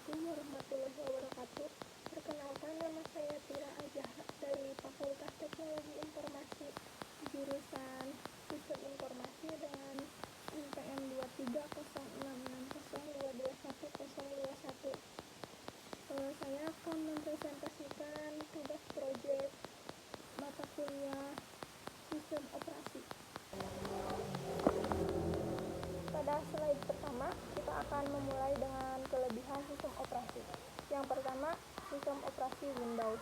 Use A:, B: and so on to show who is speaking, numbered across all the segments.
A: Assalamualaikum warahmatullahi wabarakatuh. Perkenalkan, nama saya Tira Azahra dari Fakultas Teknologi Informasi, jurusan Sistem Informasi dengan NPM 230666021. Saya akan mempresentasikan tugas proyek mata kuliah Sistem Operasi. Pada slide pertama, kita akan memulai dengan kelebihan sistem operasi. Yang pertama, sistem operasi Windows.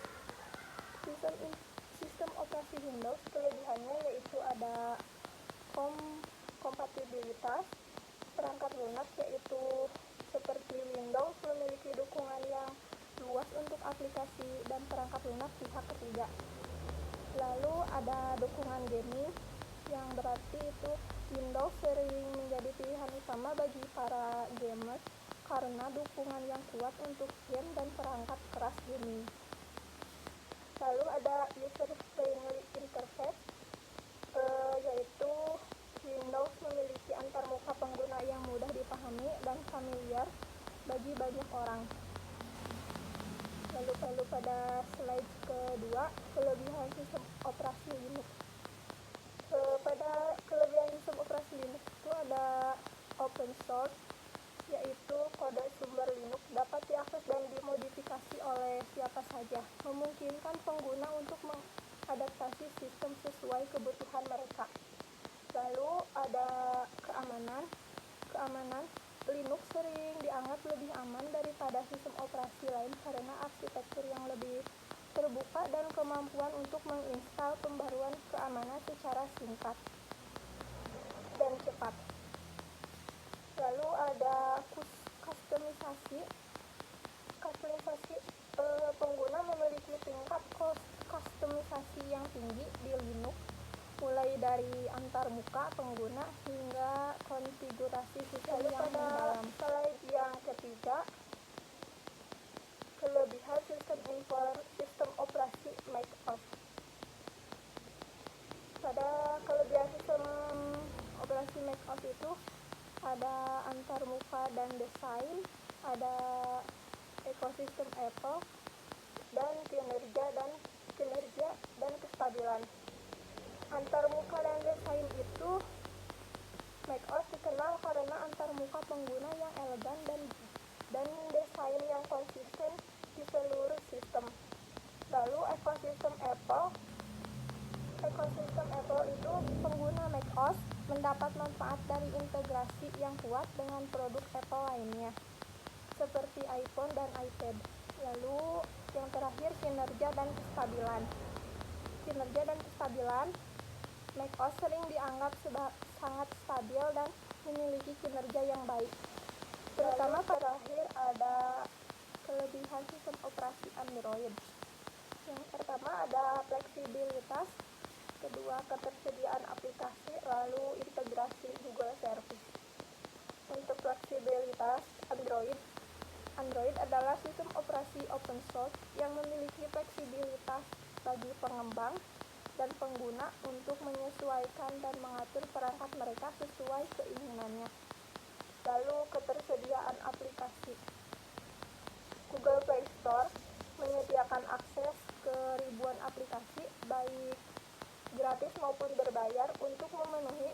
A: Sistem operasi Windows kelebihannya yaitu ada kompatibilitas perangkat lunak, yaitu seperti Windows memiliki dukungan yang luas untuk aplikasi dan perangkat lunak pihak ketiga. Lalu ada dukungan gaming, yang berarti itu Windows sering menjadi pilihan utama bagi para gamers karena dukungan yang kuat untuk game dan perangkat keras gaming. Lalu ada user friendly interface, yaitu Windows memiliki antarmuka pengguna yang mudah dipahami dan familiar bagi banyak orang. Lalu pada slide kedua, kelebihan sistem operasi Linux. Pada kelebihan sistem operasi Linux itu ada open source, yaitu kode sumber Linux dapat diakses dan dimodifikasi oleh siapa saja, memungkinkan pengguna untuk mengadaptasi sistem sesuai kebutuhan mereka. Lalu ada keamanan. Linux sering dianggap lebih aman daripada sistem operasi lain karena arsitektur yang lebih terbuka dan kemampuan untuk menginstal pembaruan keamanan secara singkat dan cepat. Lalu ada kustomisasi. Pengguna memiliki tingkat kustomisasi yang tinggi di Linux, mulai dari antarmuka pengguna hingga konfigurasi sistem yang mendalam. Slide yang ketiga, kelebihan sistem operasi macOS. Pada kelebihan sistem operasi macOS itu ada antarmuka dan desain, ada ekosistem Apple, dan kinerja dan kestabilan. Antarmuka dan desain itu, macOS dikenal karena antarmuka pengguna yang elegan dan desain yang konsisten di seluruh sistem. Lalu ekosistem Apple itu pengguna macOS mendapat manfaat dari integrasi yang kuat dengan produk Apple lainnya, seperti iPhone dan iPad. Lalu yang terakhir, kinerja dan kestabilan. macOS sering dianggap sangat stabil dan memiliki kinerja yang baik. Terutama terakhir ada kelebihan sistem operasi Android. Yang pertama ada fleksibilitas, kedua ketersediaan aplikasi, lalu integrasi Google Service. Untuk fleksibilitas Android adalah sistem operasi open source yang memiliki fleksibilitas bagi pengembang dan pengguna untuk menyesuaikan dan mengatur perangkat mereka sesuai keinginannya. Lalu ketersediaan aplikasi. Google Play Store menyediakan akses ke ribuan aplikasi, baik gratis maupun berbayar, untuk memenuhi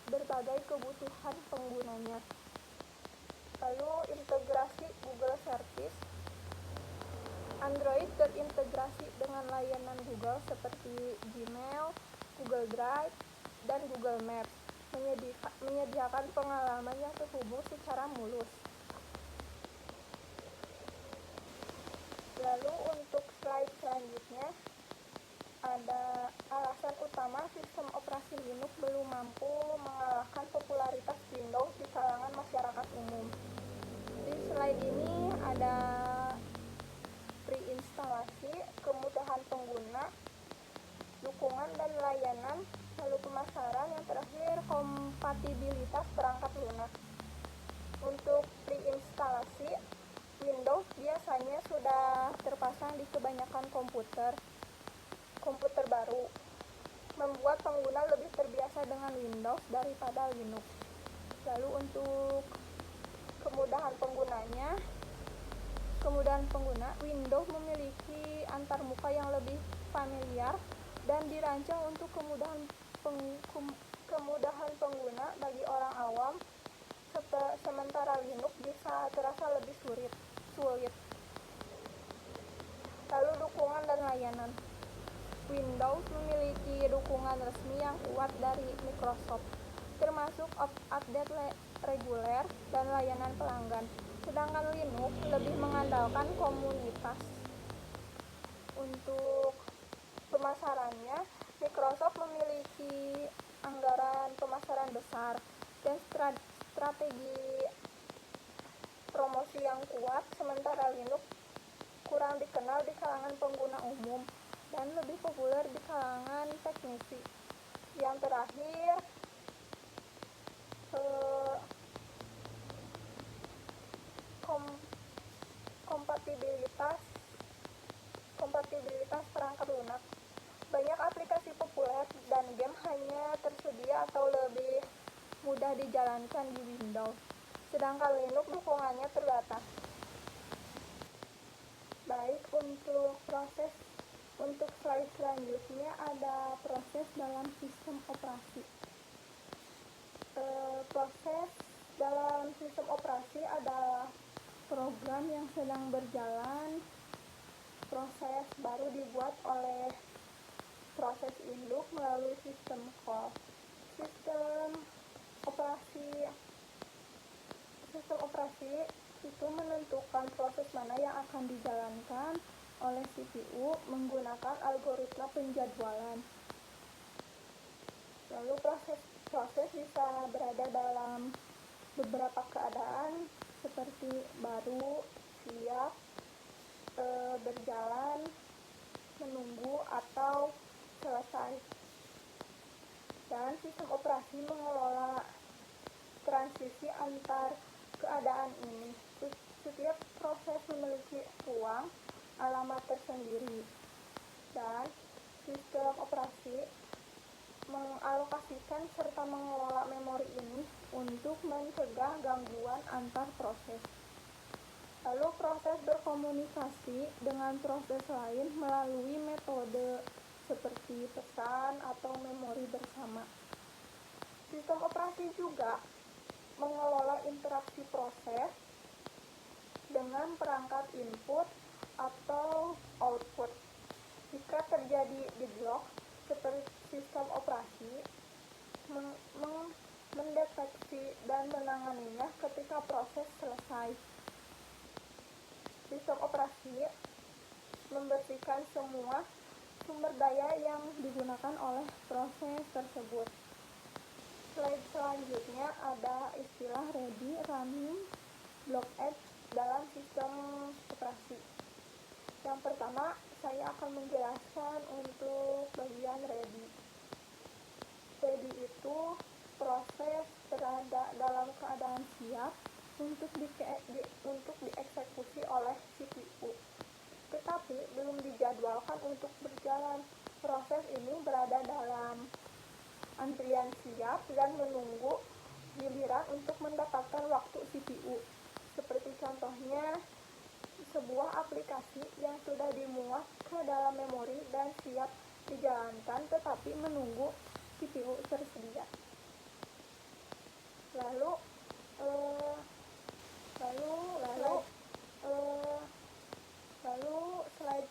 A: berbagai kebutuhan penggunanya. Lalu integrasi Google Service. Android terintegrasi dengan layanan Google seperti Gmail, Google Drive, dan Google Maps, menyediakan pengalaman yang terhubung secara mulus. Lalu untuk slide selanjutnya, ada alasan utama sistem operasi Linux belum mampu mengalahkan popularitas Windows di kalangan masyarakat umum. Di slide ini ada preinstalasi, kemudahan pengguna, dukungan dan layanan, lalu pemasaran, yang terakhir kompatibilitas perangkat lunak. Untuk kemudahan pengguna, Windows memiliki antarmuka yang lebih familiar dan dirancang untuk kemudahan pengguna bagi orang awam, sementara Linux bisa terasa lebih sulit. Lalu dukungan dan layanan. Windows memiliki dukungan resmi yang kuat dari Microsoft, termasuk update reguler dan layanan pelanggan. Sedangkan Linux lebih mengandalkan komunitas. Untuk pemasarannya, Microsoft memiliki anggaran pemasaran besar dan strategi promosi yang kuat, sementara Linux kurang dikenal di kalangan pengguna umum dan lebih populer di kalangan teknisi. Yang terakhir, kompatibilitas perangkat lunak. Banyak aplikasi populer dan game hanya tersedia atau lebih mudah dijalankan di Windows, sedangkan Linux dukungannya terbatas. Baik, untuk slide selanjutnya ada proses dalam sistem operasi. Proses dalam sistem operasi adalah program yang sedang berjalan. Proses baru dibuat oleh proses induk melalui sistem call. Sistem operasi itu menentukan proses mana yang akan dijalankan oleh CPU menggunakan algoritma penjadwalan. Lalu proses bisa berada dalam beberapa keadaan seperti baru, siap, berjalan, menunggu, atau selesai. Dan sistem operasi mengelola transisi antar keadaan ini. Setiap proses memiliki ruang alamat tersendiri, dan sistem operasi mengalokasikan serta mengelola memori ini untuk mencegah gangguan antar proses. Lalu proses berkomunikasi dengan proses lain melalui metode seperti pesan atau memori bersama. Sistem operasi juga mengelola interaksi proses dengan perangkat input atau output. Jika terjadi deadlock, seperti sistem operasi mendeteksi dan menanganinya ketika proses selesai. Sistem operasi membersihkan semua sumber daya yang digunakan oleh proses tersebut. Slide selanjutnya ada istilah ready, running, blockade dalam sistem operasi. Yang pertama, saya akan menjelaskan untuk bagian ready. Ready itu proses berada dalam keadaan siap untuk dieksekusi oleh CPU, tetapi belum dijadwalkan untuk berjalan. Proses ini berada dalam antrian siap dan menunggu giliran untuk mendapatkan waktu CPU. Seperti contohnya, sebuah aplikasi yang sudah dimuat ke dalam memori dan siap dijalankan tetapi menunggu CPU tersedia. Lalu slide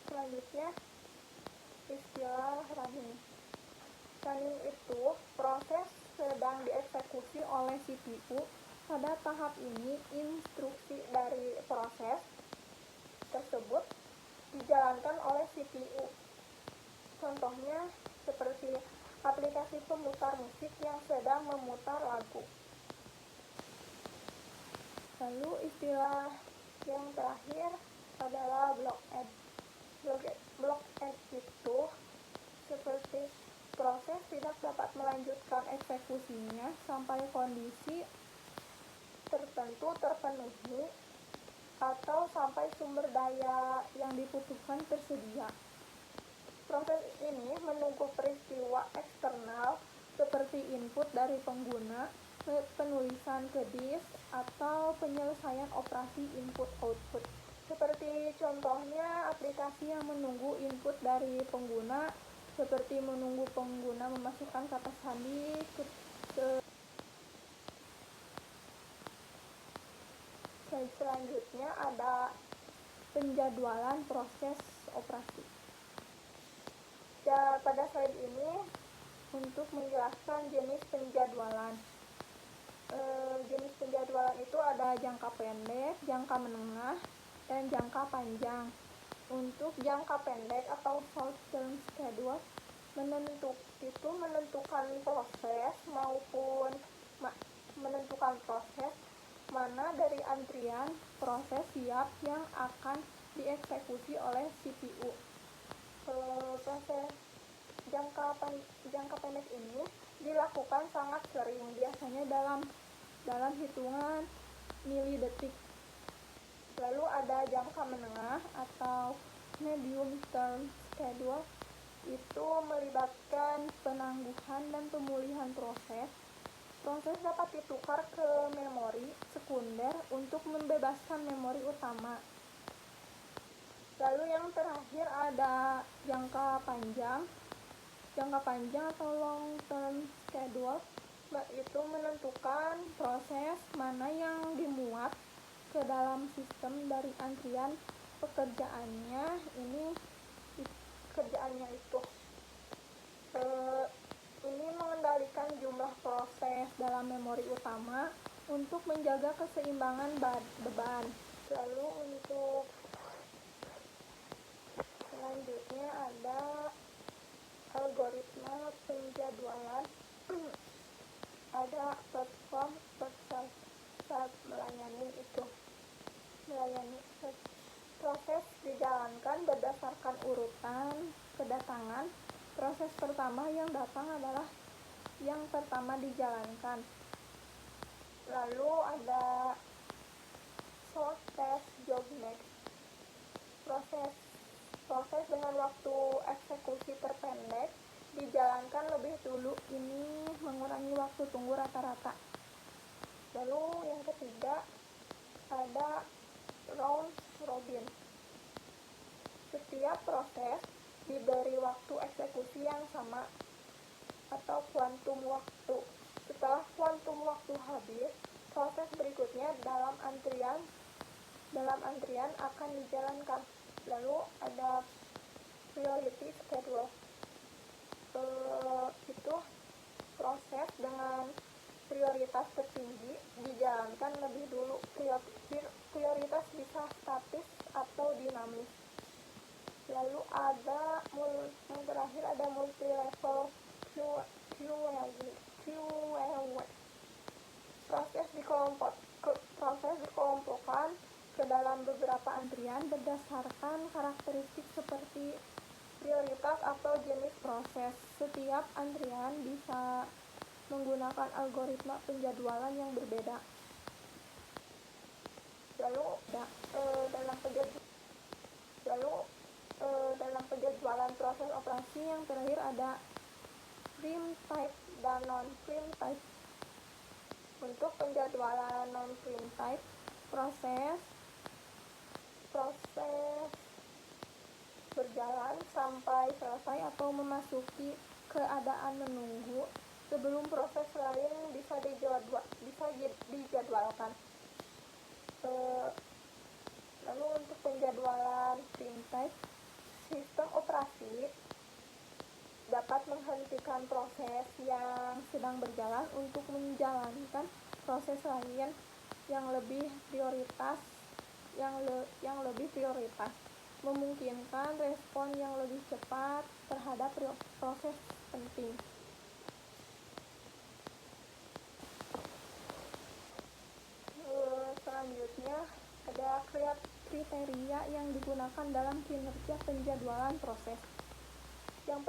A: selanjutnya istilah running. Running itu proses sedang dieksekusi oleh CPU. Pada tahap ini, instruksi dari proses tersebut dijalankan oleh CPU. Contohnya seperti aplikasi pemutar musik yang sedang memutar lagu. Lalu istilah yang terakhir adalah blockade. Blockade itu seperti proses tidak dapat melanjutkan eksekusinya sampai kondisi tertentu terpenuhi atau sampai sumber daya yang dibutuhkan tersedia. Proses ini menunggu peristiwa eksternal seperti input dari pengguna, penulisan ke disk, atau penyelesaian operasi input-output. Seperti contohnya aplikasi yang menunggu input dari pengguna, seperti menunggu pengguna memasukkan kata sandi selanjutnya ada penjadwalan proses operasi. Pada slide ini untuk menjelaskan jenis penjadwalan. Jenis penjadwalan itu ada jangka pendek, jangka menengah, dan jangka panjang. Untuk jangka pendek atau short term schedule menentukan proses maupun menentukan proses mana dari antrian proses siap yang akan dieksekusi oleh CPU. Proses jangka pendek ini dilakukan sangat sering, biasanya dalam hitungan milidetik. Lalu ada jangka menengah atau medium term schedule, itu melibatkan penangguhan dan pemulihan proses. Proses dapat ditukar ke memori sekunder untuk membebaskan memori utama. Lalu yang terakhir ada jangka panjang. Jangka panjang atau long term schedule itu menentukan proses mana yang dimuat ke dalam sistem dari antrian pekerjaannya. Ini mengendalikan jumlah proses dalam memori utama untuk menjaga keseimbangan beban. Lalu untuk selanjutnya ada algoritma penjadwalan. Ada platform saat melayani proses dijalankan berdasarkan urutan kedatangan. Proses pertama yang datang adalah yang pertama dijalankan. Lalu ada shortest job next. Proses dengan waktu eksekusi terpendek dijalankan lebih dulu, ini mengurangi waktu tunggu rata-rata. Lalu yang ketiga ada round robin. Setiap proses diberi waktu eksekusi yang sama atau quantum waktu. Setelah quantum waktu habis, proses berikutnya dalam antrian akan dijalankan. Lalu ada priority schedule. Itu proses dengan prioritas tertinggi dijalankan lebih dulu. Prioritas bisa statis atau dinamis. Lalu ada yang terakhir ada multi level QLW. Proses dikelompokkan ke dalam beberapa antrian berdasarkan karakteristik seperti prioritas atau jenis proses. Setiap antrian bisa menggunakan algoritma penjadwalan yang berbeda. Lalu dalam penjadwalan proses operasi yang terakhir ada prime type dan non prime type. Untuk penjadwalan non prime type, proses berjalan sampai selesai atau memasuki keadaan menunggu sebelum proses lain bisa dijadwalkan. Lalu untuk penjadwalan prime type, sistem operasi dapat menghentikan proses yang sedang berjalan untuk menjalankan proses lain yang lebih prioritas, memungkinkan respon yang lebih cepat terhadap proses penting. Selanjutnya ada kriteria yang digunakan dalam kinerja penjadwalan proses. Yang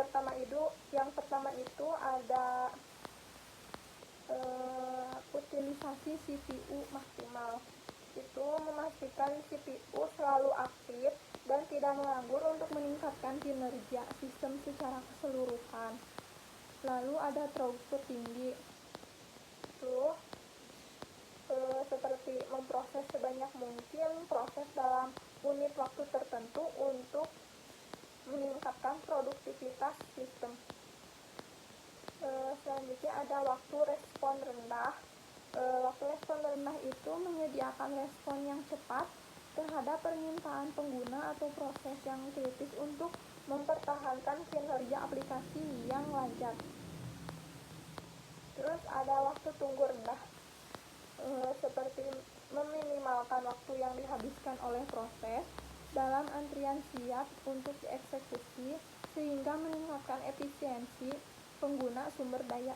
A: pertama itu ada utilisasi CPU maksimal. Itu memastikan CPU selalu aktif dan tidak menganggur untuk meningkatkan kinerja sistem secara keseluruhan. Lalu ada throughput tinggi. Itu seperti memproses sebanyak mungkin proses dalam menyediakan respon yang cepat terhadap permintaan pengguna atau proses yang kritis untuk mempertahankan kinerja aplikasi yang lancar. Terus ada waktu tunggu rendah, seperti meminimalkan waktu yang dihabiskan oleh proses dalam antrian siap untuk dieksekusi sehingga meningkatkan efisiensi pengguna sumber daya.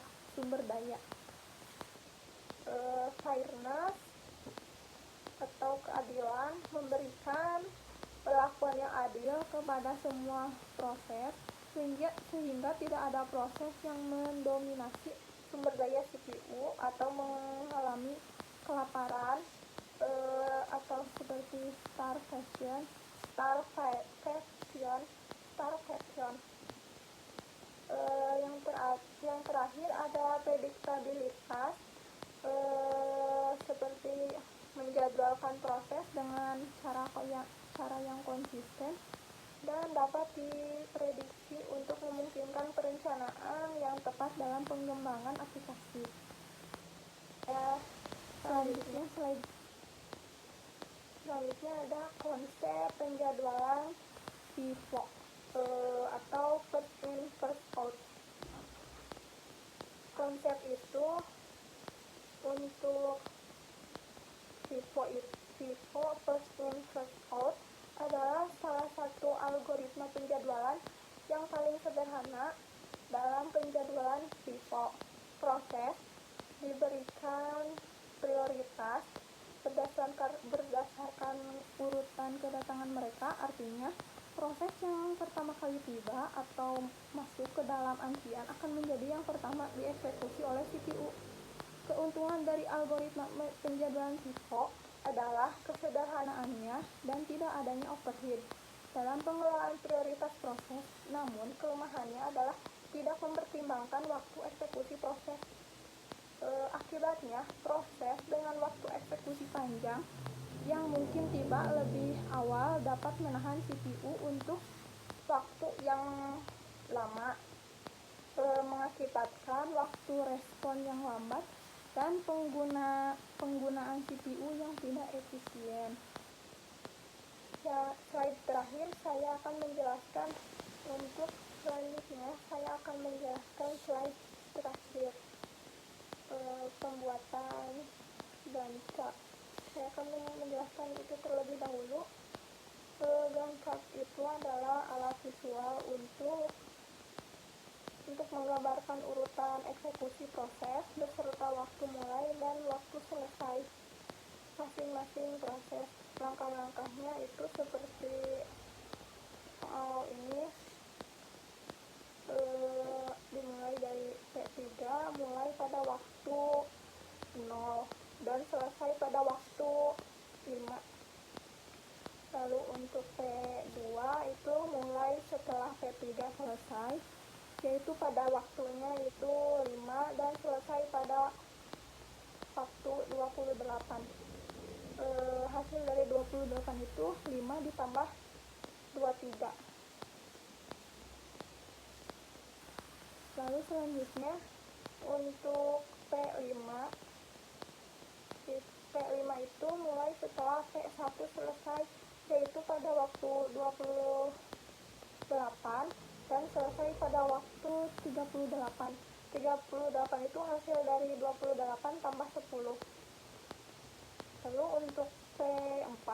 A: Fairness atau keadilan, memberikan perlakuan yang adil kepada semua proses sehingga tidak ada proses yang mendominasi sumber daya CPU atau mengalami kelaparan atau seperti starvation. Yang terakhir ada prediktabilitas, seperti menjadwalkan proses dengan cara yang konsisten dan dapat diprediksi untuk memungkinkan perencanaan yang tepat dalam pengembangan aplikasi. Selanjutnya ada konsep penjadwalan FIFO atau first in first out. Konsep itu untuk FIFO first in first out adalah salah satu algoritma penjadwalan yang paling sederhana dalam penjadwalan FIFO. Proses diberikan prioritas berdasarkan urutan kedatangan mereka. Artinya proses yang pertama kali tiba atau masuk ke dalam antrian akan menjadi yang pertama dieksekusi oleh CPU. Keuntungan dari algoritma penjadwalan FIFO adalah kesederhanaannya dan tidak adanya overhead dalam pengelolaan prioritas proses. Namun kelemahannya adalah tidak mempertimbangkan waktu eksekusi proses. Akibatnya, proses dengan waktu eksekusi panjang yang mungkin tiba lebih awal dapat menahan CPU untuk waktu yang lama, mengakibatkan waktu respon yang lambat dan penggunaan CPU yang tidak efisien. Slide terakhir saya akan menjelaskan slide terakhir, pembuatan Gantt chart. Saya akan menjelaskan itu terlebih dahulu. Gantt chart itu adalah alat visual untuk menggambarkan urutan eksekusi proses beserta waktu mulai dan waktu selesai masing-masing proses. Langkah-langkahnya itu seperti ini, dimulai dari P3 mulai pada waktu 0 dan selesai pada waktu 5. Lalu untuk P2 itu mulai setelah P3 selesai, yaitu pada waktunya itu 5 dan selesai pada waktu 28. Hasil dari 28 itu 5 ditambah 23. Lalu selanjutnya untuk P5 itu mulai setelah P1 selesai, yaitu pada waktu 28 dan selesai pada waktu 38. 38 itu hasil dari 28 tambah 10. Lalu untuk P4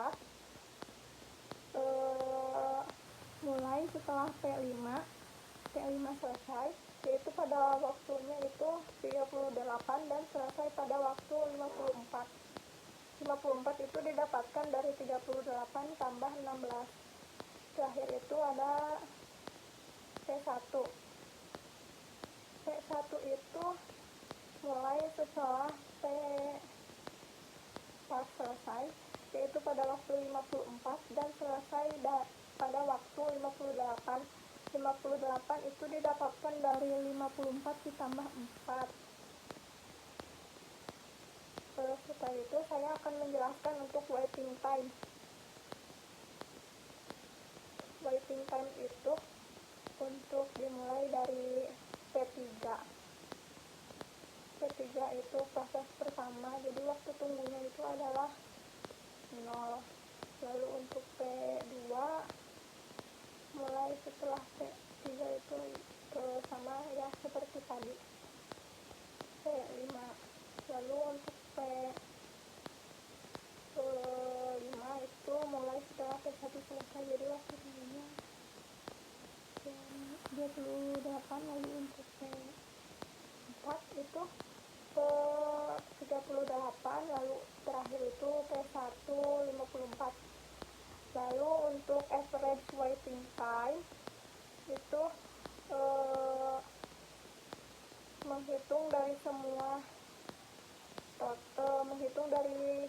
A: mulai setelah P5 selesai, yaitu pada waktunya itu 38 dan selesai pada waktu 54. 54 itu didapatkan dari 38 tambah 16. Terakhir itu ada P1. P1 itu mulai setelah P4 selesai, yaitu pada waktu 54 dan selesai pada waktu 58. 58 itu didapatkan dari 54 ditambah 4. Setelah itu saya akan menjelaskan untuk waiting time. Waiting time itu untuk dimulai dari P3. P3 itu proses pertama, jadi waktu tunggunya itu adalah 24. Lalu untuk average waiting time itu menghitung dari semua menghitung dari